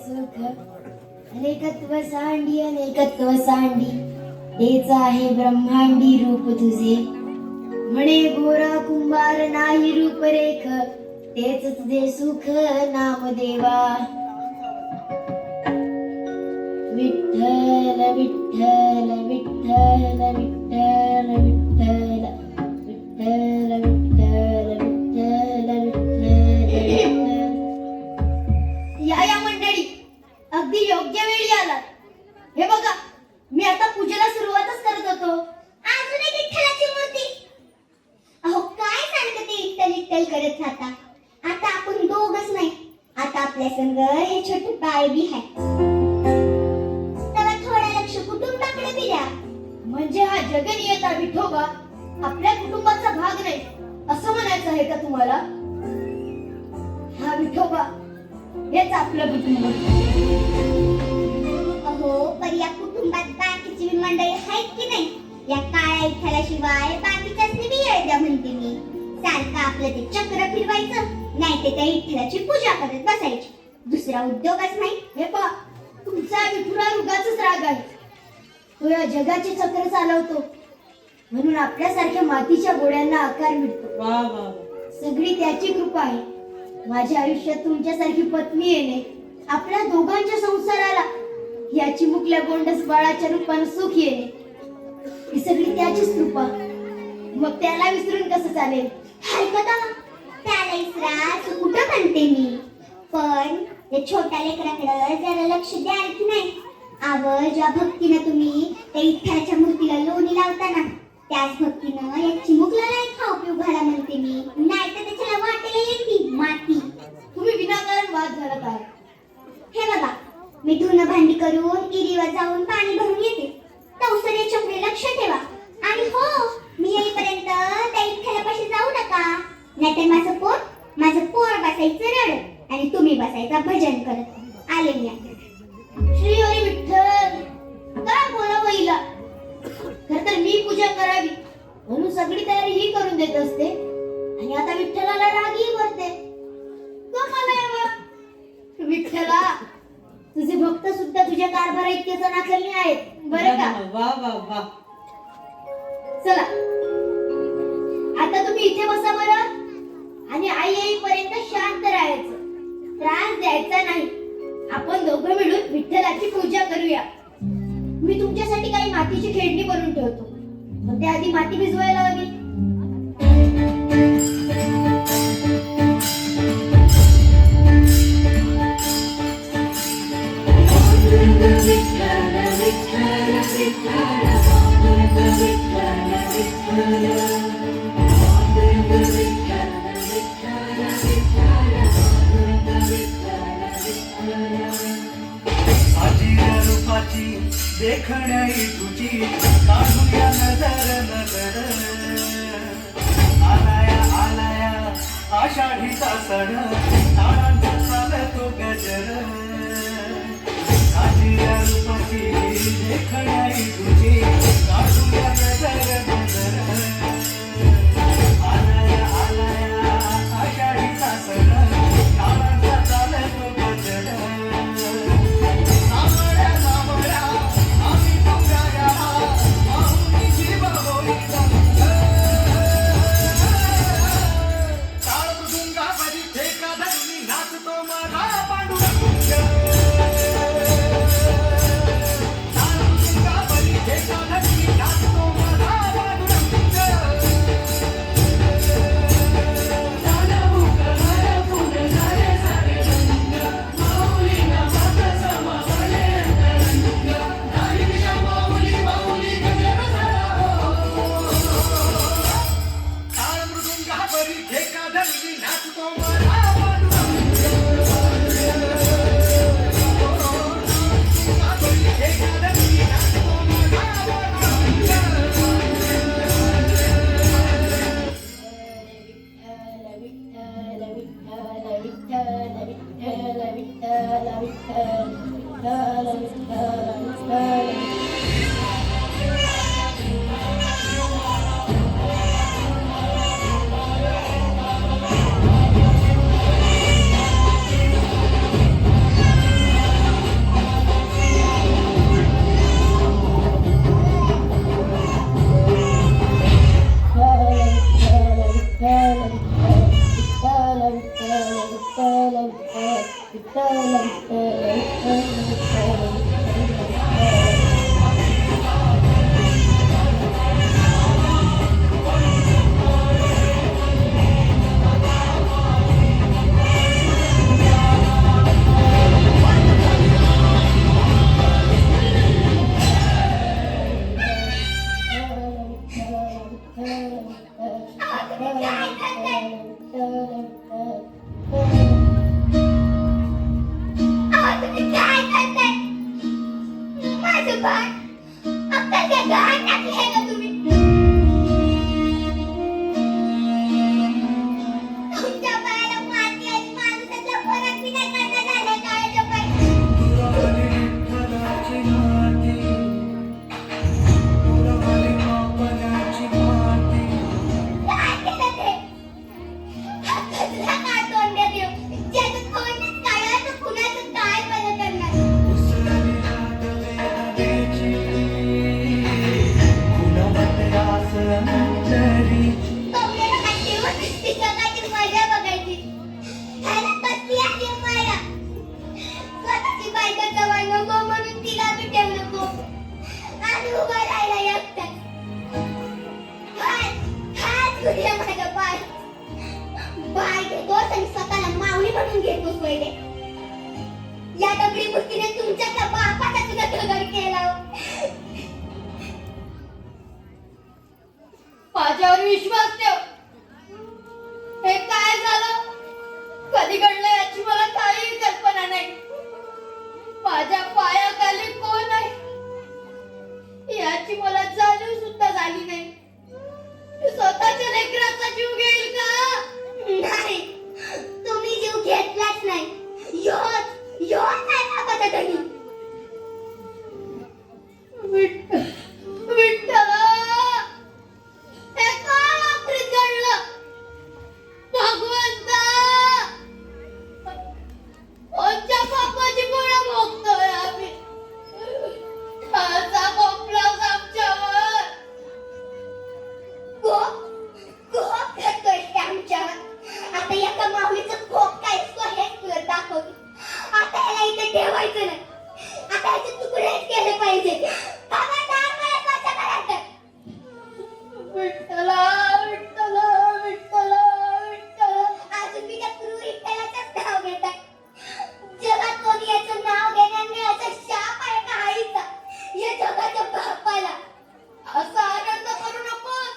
सुख अनेकत्व सांडी अनेकत्व सांडी तेच आहे ब्रह्मांडी रूप तुझे म्हणे गोरा कुंभार नाही रूपरेख तेच तुझे सुख नामदेवा विठ्ठल विठ्ठल विठ्ठल विठ्ठल विठ्ठल विठ्ठल विठ्ठल विठ्ठल विठ्ठल या मंडळी अगदी योग्य वेळी आलात. हे बघा मी आता पूजेला सुरुवातच करत होतो. अजून एक विठ्ठलाची मूर्ती. अहो काय सारखं ते विठ्ठल विठ्ठल करत राहता. आता आपण दोघच नाही, आता आपल्या संग हे छोटे बाळ बी आहे. तेव्हा थोडं लक्ष कुटुंबाकडे बी द्या. म्हणजे हा जगनियता विठोबा आपल्या कुटुंबाचा भाग नाही असं म्हणायचं आहे का तुम्हाला? हा विठोबा हेच आपलं कुटुंब. अहो पर या कुटुंबात बाकीची बी मंडळी आहेत की नाही? या काळ्या विठ्ठलाशिवाय बाकीच्याच बी येळ द्या म्हणते मी. सारखं आपलं ते चक्र फिरवायचं, नाही ते त्या विठ्ठलाची पूजा करत बसायची. दुसरा उद्योगच नाही. हे पहा तुमचा विठुरा रुगाचाच राग आहे. तो या जगाचे चक्र चालवतो म्हणून आपल्यासारख्या मातीच्या गोड्यांना आकार मिळतो. वा वा सगळी त्याची कृपा आहे. माझ्या आयुष्यात तुमच्यासारखी पत्नी येणे, आपल्या दोघांच्या संसाराला याची मुकल्या गोंडस बाळाच्या रूपाने सुख येणे, ही सगळी त्याचीच कृपा. मग त्याला विसरून कसं चालेल? हरकत त्याला इसरा कुठं म्हणते मी, पण त्या छोट्या लेकराकडे जरा लक्ष द्याल की नाही? आवं ज्या भक्तीनं तुम्ही त्या विठ्ठलाच्या मूर्तीला लोणी लावता ना, त्याच भक्तीनं या चिमुकला नाही खाऊ पिऊ घाला म्हणते मी. नाही तर त्याच्याला वाटेला येते माती. तुम्ही विनाकारण वाद घालत आहात. हे बघा मी धुणं भांडी करून इरीवर जाऊन पाणी भरून येते. तवसर याच्याकडे लक्ष ठेवा. आणि हो मी येईपर्यंत त्या विठ्ठलापाशी जाऊ नका, नाहीतर माझं पोर बसायचं रडत आणि तुम्ही बसायचा भजन करत. आले मी आता. श्री हरी विठ्ठल काय बोलावं हिला? खर तर मी पूजा करावी म्हणून सगळी तयारी ही करून देत असते आणि आता विठ्ठलाला रागही भरते. कमाल आहे बा. विठ्ठला तुझे भक्त सुद्धा तुझ्या कारभारा इतकेच नाकलनी आहेत बरं का? वा वा वा. चला आता तुम्ही इथे बसा बरं आणि आई येईपर्यंत शांत राहायचं, त्रास द्यायचा नाही. आपण दोघं मिळून विठ्ठलाची पूजा करूया. मी तुमच्यासाठी काही मातीची खेळणी बनवून ठेवतो, पण त्याआधी माती भिजवायला हवी. देखण्याई तुझी काढूया नजर नजर. आलाया आलाया आषाढीचा सण, ताळांचा चालतो गजर. आजिया रूपाची देखण्याई तुझी काढूया नजर नजर. आलाया आलाया आषाढीचा सण, ताळांचा चालतो गजर. तुम्ही काय करताय? माझं बाळ अक्कल काय टाकलंय का तुम्ही? तुमच्या बाळाला माती आणि माणसाचा फरक बी नाही कळत झालाय काळाच्या पायी. तुरावाली विठ्ठलाची माती, तुरावाली मापनाची माती. काय केलं ते? हा कसला काळतोंड्या देव, ज्याचं तोंडच काळं तर कुणाचं काय बरं करणार? उसळली रात वेदनेची, खुणावते आस अंतरीची. कमरेला हात ठेवून ती जगाची मजा बघायची. ह्याला कसली आली माया? स्वतःची बायको जवळ नको म्हणून तिला बी ठेवू नको. आणि उभं राहायला एकटं. हात तुझ्या माझं बाळ. बाळ घेतोस आणि स्वतःला माऊली म्हणून घेतोस पहिले. या दगडी मूर्तीने तुमच्या त्या बापाचा सुद्धा दगड केला हो. माझ्यावर विश्वास ठेव. हे काय झालं, कधी घडलं याची मला काही कल्पना नाही. माझ्या पायाखाली कोण आहे याची मला जाणीव सुद्धा झाली नाही. स्वतःच्या लेकराचा जीव घेईल का? नाही, तुम्ही जीव घेतलाच नाही. योच नाही बापाचा धनी. विठ्ठला, हे काय आखरीत घडलं? भगवंता, कोणत्या पापाची बळा भोगतोय आम्ही? खालचा कोपराच आमच्यावर. कोप करतोय ते आमच्यावर. आता एका माऊलीचं कोप काय असतो हेच तुला दाखवते. आता याला इथे ठेवायचं नाही. आता याचे तुकडेच केले पाहिजे. खबरदार मला स्वच्छ करायचं. विठ्ठला, विठ्ठला, विठ्ठला, विठ्ठला. अजून मी त्या क्रूर विठ्ठलाचंच नाव घेताय. जगात कोणी याचं नाव घेण्याने याचा शाप आहे का आईचा? या जगाच्या बापाला. असा आनंद करू नकोस.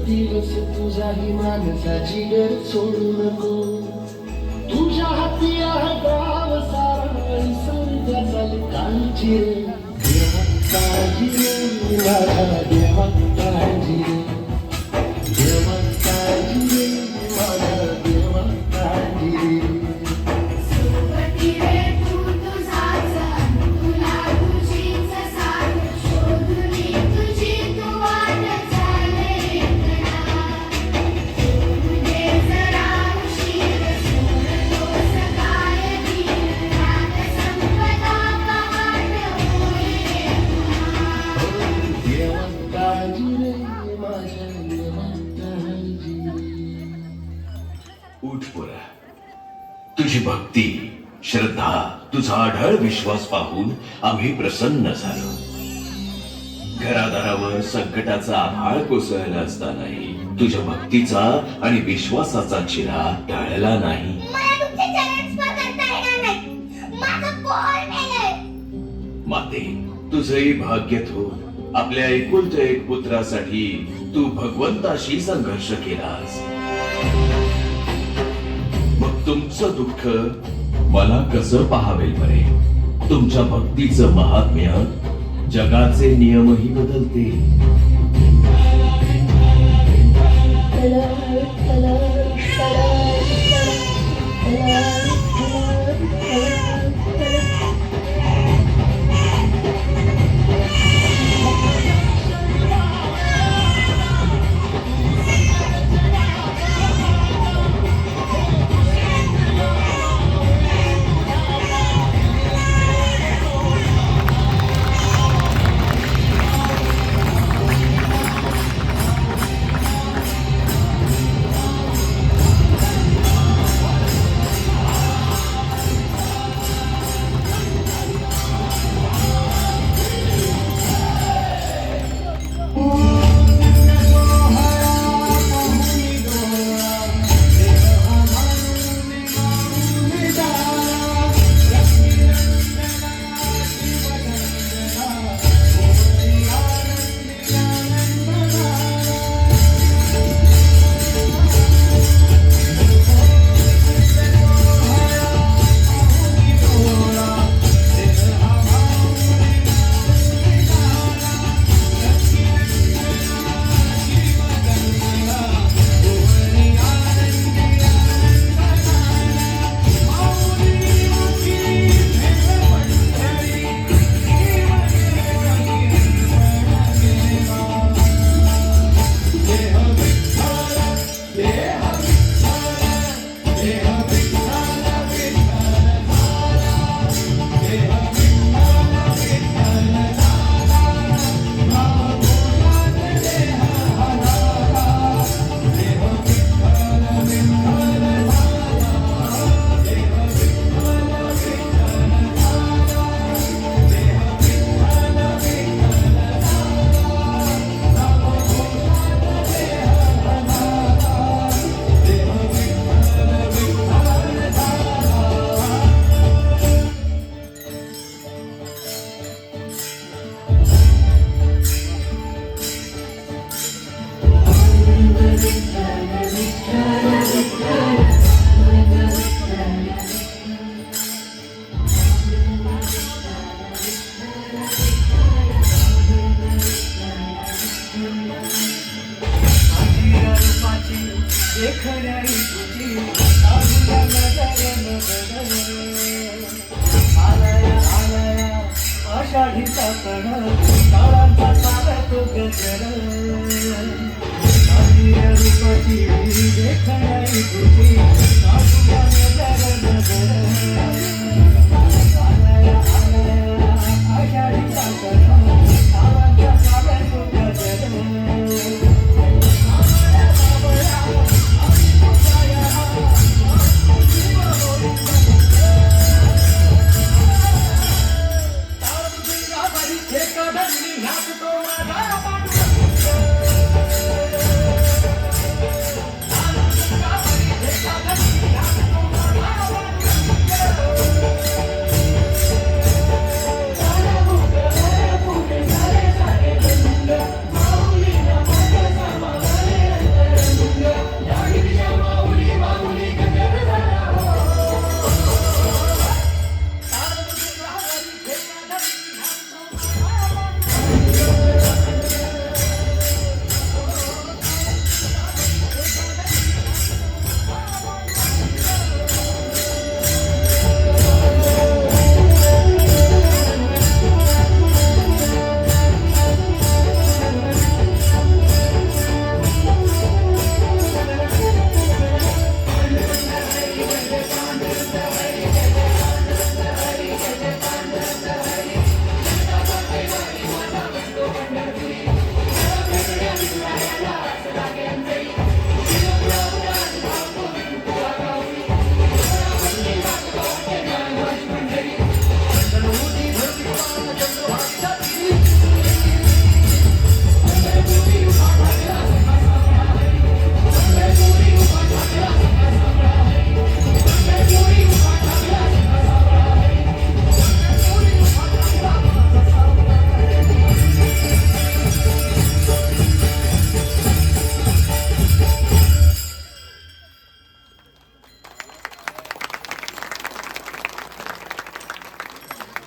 दिवस तुझाही माणसाची गर सोडू नको. तुझ्या हाती आहे गाव सारा सर्जा चाल काळजी रे. देवा काळजी रे, माझा देवा काळजी रे. देवा काळजी रे, माझा देवा काळजी रे. सोबती रे तू तुझाच, तुला तुझीच साथ. शोधुनी तुझी तू वाट चाले करा. सोडू दे जरा उशीर, सोडतोस काय धीर. रात संपता पहाट होईल पुन्हा. देवा काळजी रे, माझ्या देवा काळजी रे. उठ पोरा, तुझी भक्ती, श्रद्धा, तुझा अढळ विश्वास पाहून आम्ही प्रसन्न झालो. घरादारावर संकटाचा आभाळ कोसळला असतानाही तुझ्या भक्तीचा आणि विश्वासाचा चिरा टळला नाही. मला तुमचे चरण स्पर्श करता येणार नाही. माझं पोर मेलंय. माते, तुझंही भाग्य थोर. आपल्या एकुलत्या एक पुत्रासाठी तू भगवंताशी संघर्ष केलास. मग तुमचं दुःख मला कसं पाहावेल बरे? तुमच्या भक्तीचं महात्म्य जगाचे नियमही बदलते. देखण्याई तुझी आलया नजर नजर आलया आषाढीचा सण काळाचा चालतो गजर आलया रूपाची देखण्याई तुझी आलया नजर नजर